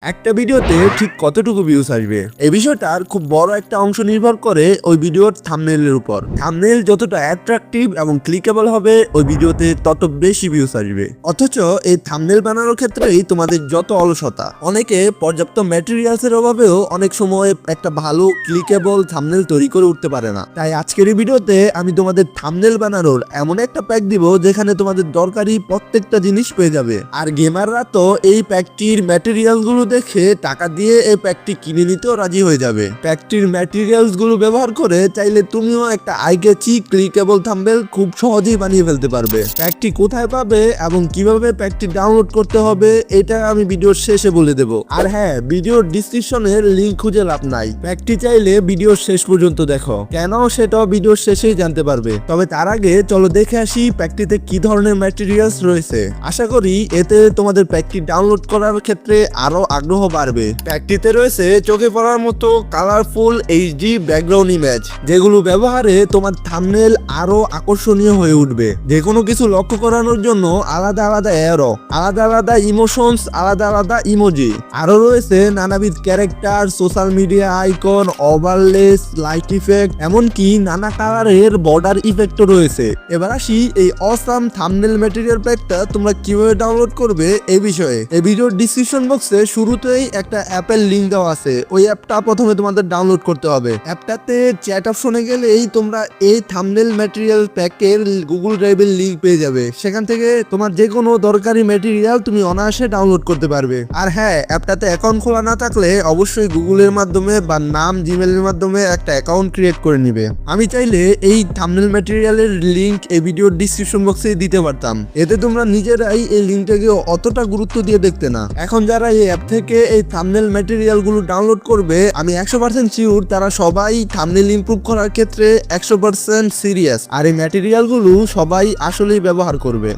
একটা ভিডিওতে ঠিক কতটুকু ভিউজ আসবে এই বিষয়টার খুব বড় একটা অংশ নির্ভর করে ওই ভিডিওর থাম্বনেইলের উপর। থাম্বনেইল যতটা অ্যাট্রাকটিভ এবং ক্লিকেবল হবে ওই ভিডিওতে তত বেশি ভিউজ আসবে। অথচ এই থাম্বনেইল বানানোর ক্ষেত্রেই তোমাদের যত অলসতা, অনেকে পর্যাপ্ত ম্যাটেরিয়ালসের অভাবেও অনেক সময় একটা ভালো ক্লিকেবল থাম্বনেইল তৈরি করে উঠতে পারে না। তাই আজকের এই ভিডিওতে আমি তোমাদের থাম্বনেইল বানানোর এমন একটা প্যাক দিব যেখানে তোমাদের দরকারি প্রত্যেকটা জিনিস পেয়ে যাবে। আর গেমাররা তো এই প্যাকটির ম্যাটেরিয়াল গুলো দেখে টাকা দিয়ে এই প্যাকটি কিনে নিতেও রাজি হয়ে যাবে। প্যাকটির ম্যাটেরিয়ালস গুলো ব্যবহার করে চাইলে তুমিও একটা আই ক্যাচি ক্লিকেবল থাম্বনেইল খুব সহজেই বানিয়ে ফেলতে পারবে। প্যাকটি কোথায় পাবে এবং কিভাবে প্যাকটি ডাউনলোড করতে হবে এটা আমি ভিডিওর শেষে বলে দেব। আর হ্যাঁ, ভিডিওর ডিসক্রিপশনে লিংক খুঁজে লাভ নাই, প্যাকটি চাইলে ভিডিওর শেষ পর্যন্ত দেখো, কেন সেটাও ভিডিওর শেষেই জানতে পারবে। তবে তার আগে চলো দেখে আসি প্যাকটিতে কি ধরনের ম্যাটেরিয়ালস রয়েছে। আশা করি এতে তোমাদের প্যাকটি ডাউনলোড করার ক্ষেত্রে আরো আগ্রহ বাড়বে। প্যাকটিতে রয়েছে চোখে পড়ার মতো কালারফুল এইচডি ব্যাকগ্রাউন্ড ইমেজ, যেগুলো ব্যবহারে তোমার থাম্বনেইল আরো আকর্ষণীয় হয়ে উঠবে। যে কোনো কিছু লক্ষ্য করানোর জন্য আলাদা আলাদা অ্যারো, আলাদা আলাদা ইমোশনস, আলাদা আলাদা ইমোজি, আরো রয়েছে নানাবিধ character, social media icon, overlays, light effect, এমনকি নানা কালারের বর্ডার ইফেক্টও রয়েছে। এবার আসি এই অসাম থাম্বনেইল ম্যাটেরিয়াল প্যাকটা তোমরা কিভাবে ডাউনলোড করবে এই বিষয়ে। এই ভিডিওর ডিসক্রিপশন বক্সে শুরুতেই একটা অ্যাপের লিংক দেওয়া আছে, ওই অ্যাপটা প্রথমে তোমাদের ডাউনলোড করতে হবে। অ্যাপটাতে চ্যাট অপশনে গেলেই তোমরা এই থাম্বনেইল ম্যাটেরিয়াল প্যাকের গুগল ড্রাইভের লিংক পেয়ে যাবে। সেখান থেকে তোমার যে কোনো দরকারি ম্যাটেরিয়াল তুমি অনায়াসে ডাউনলোড করতে পারবে। আর হ্যাঁ, অ্যাপটাতে অ্যাকাউন্ট খোলা না থাকলে অবশ্যই গুগলের মাধ্যমে বা নাম জিমেলের মাধ্যমে একটা অ্যাকাউন্ট ক্রিয়েট করে নিবে। আমি চাইলে এই থাম্বনেইল ম্যাটেরিয়ালের লিংক এই ভিডিওর ডিসক্রিপশন বক্সে দিতে পারতাম, এতে তোমরা নিজেরাই এই লিংকটাকে অতটা গুরুত্ব দিয়ে দেখতে না। এখন যারা এই অ্যাপ থেকে এই থাম্বনেইল ম্যাটেরিয়াল গুলো ডাউনলোড করবে, আমি 100% শিওর তারা সবাই থাম্বনেইল ইমপ্রুভ করার ক্ষেত্রে 100% সিরিয়াস, আর এই ম্যাটেরিয়াল গুলো সবাই আসলেই ব্যবহার করবে।